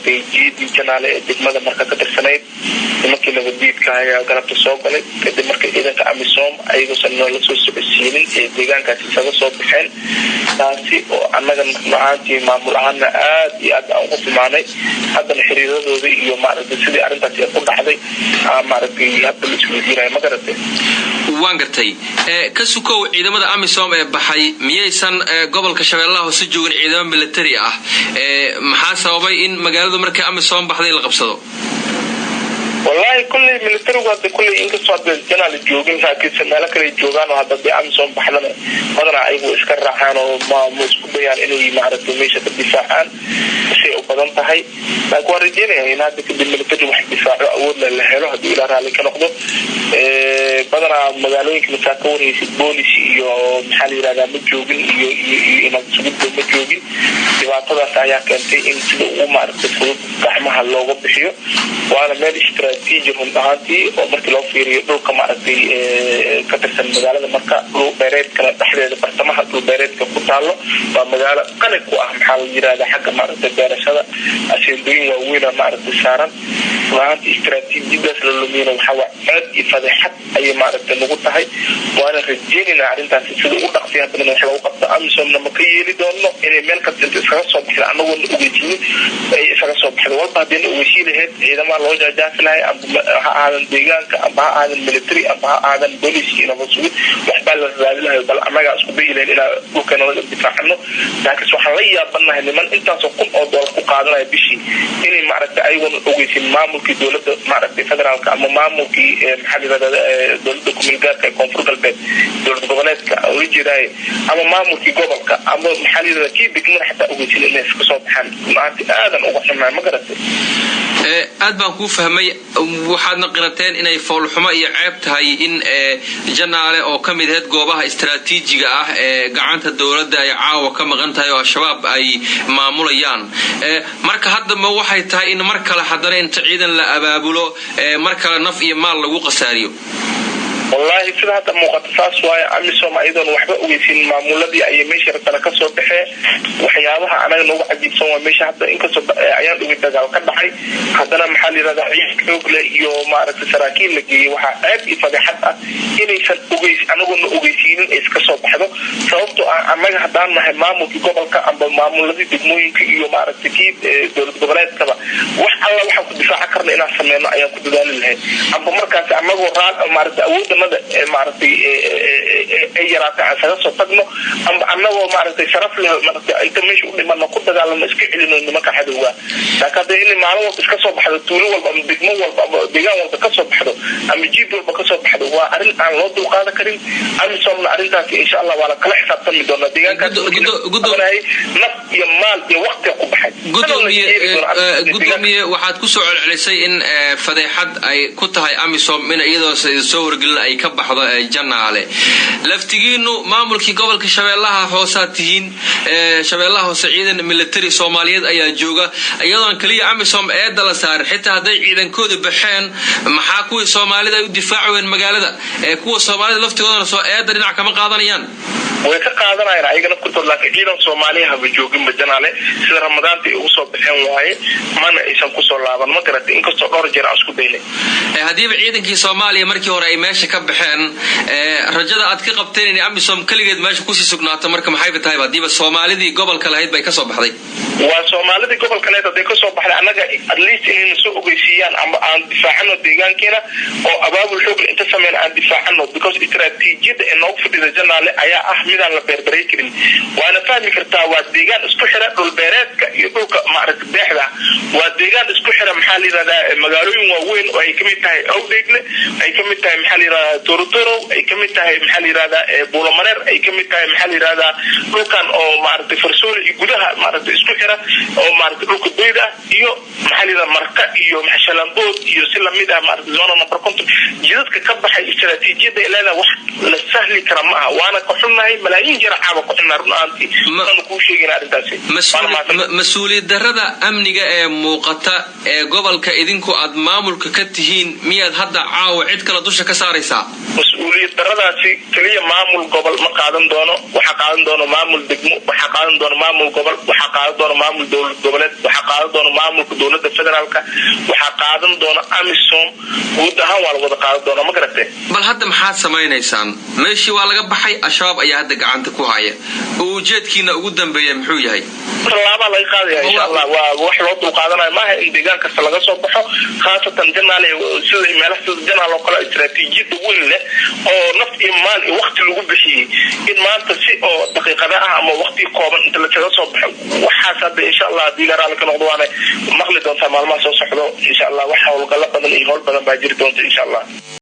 maaragtay jiidi janaale degmada marka ka tirsaneyd markii la wadiidka ayaa galabta soo galay kadib markii ciidanka amisom ayagoo la soo socodsiinin ee deegaankaasi isaga soo baxeen taasi oo annaga macaantii maamul ahaana aad iyo aad aan ugu xumaanay haddana xiriiradooda iyo maaragtay sidii arrintaasi ku dhacday maaragtay hadda la isweydiinaya ma garatay waan gartay ka sukow ciidamada amisom ee baxay miyaysan gobolka shabeellaha hoose joogin ciidamo military ah maxaa sababay in magaalada markay amisom baxday la qabsado والله كل ملتري وقت كل إنك صاد جنال الجوجين لكن سنة كل الجوجان وهذا بأمسهم بحلنا بدنا أيوة إسكار رحنا وما مسكوب يعني إنه يمارس ميشة الدفاع عن شيء وبدن تهاي لكن ورجينا يعني هذا كل ملتري واحد دفاع أول للحلو هذا إلى رأي كنا خذوا بدنا مجالين كمساكون يسبوني يو محلي رجع متجوجين يمسكوب متجوجين دفاع سايا كنتي إن سلوا ومارس تفوت كحمها اللغة بحيو وأنا ما استراتيجي هم هذه ومركي لو في دولك معرضي كترسل مجالة مركا لو بيريد كلا تحديد برتمها لو بيريد كقطعله ومجالة قلق وأهم حال جرا حق معرض الدارس هذا عشان دوين ووينا معرض السارن وهذه استراتيجي بس للمين وحوا عد يفضحت أي معرض النقطة هاي وأنا رجيني نعرف تاسيسه وقطع فيها بين الحلا وقطع أمسهم لما كيلي دونه إن ملك تنتسخ صبح لأنه هو وجيني إسخ صبح والله بين وشيل هاد إذا ما لوجا جافلا هذا الدجاج أم هذا الملتري أم هذا البوليس هنا مسؤول وحبال الرجال بل أمجا أسقطي إلى وكانوا الدفاع عنه لكن سبحانه بنا إن من أنت سقط أو دور قادنا بشيء إن معرفة أيوة أوجس مامو كي دولة معرفة فدرال كأم مامو كي محل دولة كوميلجار كونفرق البيت دولة جبنات كأوريجيناي أم مامو كي قبل كأم محل كي بيكون حتى أوجس الناس كصوبحان ما هذا أوجس ما مقدرته aad baan ku fahmay waxaadna qirateen inay foolxumo iyo ceeb tahay in janaale oo kamid ah goobaha istiraatiijiga ah ee gacanta dawladda ay caawa ka maqan tahay oo shabaab ay maamulayaan marka hadda ma waxay tahay in mar kale hadana inta ciidan la abaabulo mar kale naf iyo maal lagu qasaariyo والله سيدا هذا مقتصاص واي أمسهم أيضا وحبا ويسين معمولة أي ميشة رتلك صبحة وحيابها أنا نوع عجيب سوا ميشة حتى إنك صب عيان دوي تجاو كذا حي حتى محل رضا عيش كوب ليو معرفة سراكين لقي وحاب يفضي حتى إني سن أوجيس أنا قلنا أوجيسين إسك صبحة صوبته أما حتى أنا همامو في قبل كأم معمولة تجمعين كيو معرفة كيد دول قبلات كذا وحلا وحب دفاع كرنا إن سمينا أيام كده دال أما مركز أما هو رال معرفة أود معرفتي أي راتع سلسة صدقنا أنا ومعرفتي شرف له معرفتي أي تمشي لما نقول ده على المسكين إنه ما كحد هو لكن ده اللي معلومة تكسب بحد الطول والبدمو والبيجان والبكسب بحده أم يجيب والبكسب بحده وأرن عن رد وقاعدة كريم أم يسوون أرن ذاك إن شاء الله ولا كل حساب تم دونا بيجان كده هاي نف يمال بوقت يقوم بحد قدومي واحد كسر على شيء إن فضيحة أي كتها أم يسوون من أيضا سيصور قلنا أي كبحضة جناله لفتجينه معمولك قبل كشبيلها حوساتين شبيلها سعيدا ملتري صوماليات أي جوجا أيضا كلية عمسهم أيد صار حتى هذا إذا كود بحين محاكوي صومالي ده يدفعوا من مجال ده كوا صومالي لفتجينه سو أيد رجع كم قاضيان ويكقاضنا يا رأينا كنت لك إذا صوماليها بجوجين بجناله سيد رمضان تيوصل بحين وعي ما نيسان كسر لعبا ما كرت إنك صار رجع أسكو بينه هذه بعيدا كي صوماليا مركي ورأي ماشي كبحين rajada aad ka qabteen in amisom kaligeed meesha ku sii sugnaato marka maxay tahay baadiba Soomaalidii gobolka lahayd bay ka soo baxday waa Soomaalidii gobolka lahayd ay ka soo baxday anaga at least inay soo ogeysiyaan ama aan difaacano deegaankeena oo abaabul xoog inta sameeyaan aan difaacano because istiraatiijiyada ee noo fadhida janaale ayaa ah midaan la beerbaray karin waana fahmi kartaa waa deegaan isku xira dhul beereedka iyo dhulka maaragtay beexda waa deegaan isku xira maxaa la yiraahdaa magaalooyin waaweyn oo ay kamid tahay Awdeegle ay kamid tahay maxaa la yiraahdaa Torotoro ay kamid tahay maxaa la yiraahdaa Buulamareer ay kamid tahay maxaa la yiraahdaa dhulkan oo maaragtay Farsool iyo gudaha maaragtay isku xira oo maaragtay dhulka Beeda iyo maxaa la yiraahdaa Marka iyo Maxshalanbood iyo si la mid ah maaragtay zona number 50 jidadka ka baxay istiraatiijiyada ilaa wax la sahli kara ma aha waana ka xunnahay malaayiin jeer caaba ku xunna runaanti aan ku sheegin arintaasi mas'uuliyad darrada amniga ee muuqata ee gobolka idinku aad maamulka ka tihiin miyaad hadda caawa cid kala dusha ka saaraysaa مسؤولية دراسة كلية معمول قبل ما قادم دونه وحقادم دونه معمول دقمو وحقادم دونه معمول قبل وحقادم دونه معمول دولة قبلت وحقادم دونه معمول maamulka dowladda federaalka waxaa qaadan doona amisom guud ahaan waa la wada qaadan doona ma garatay bal hadda maxaad samaynaysaan meeshii waa laga baxay al-shabaab ayaa hadda gacanta ku haya ujeedkiina ugu dambeeya muxuu yahay tallaabaa laga qaadaya insha allah waa wax loo dulqaadanayo maaha in deegaan kasta laga soo baxo khaasatan janaale sida meelaha sida janaal oo kale istaraatiijiyada weyn leh oo naf iyo maal iyo waqti lagu bixiyey in maanta si oo daqiiqada ah ama waqti kooban inta laga soo baxo waxaas hadda insha allah haddii la raali ka noqdo waana maqli doontaa maalmaha soo socdo insha allah wax howlgalo badan iyo howl badan baa jiri doonta insha allah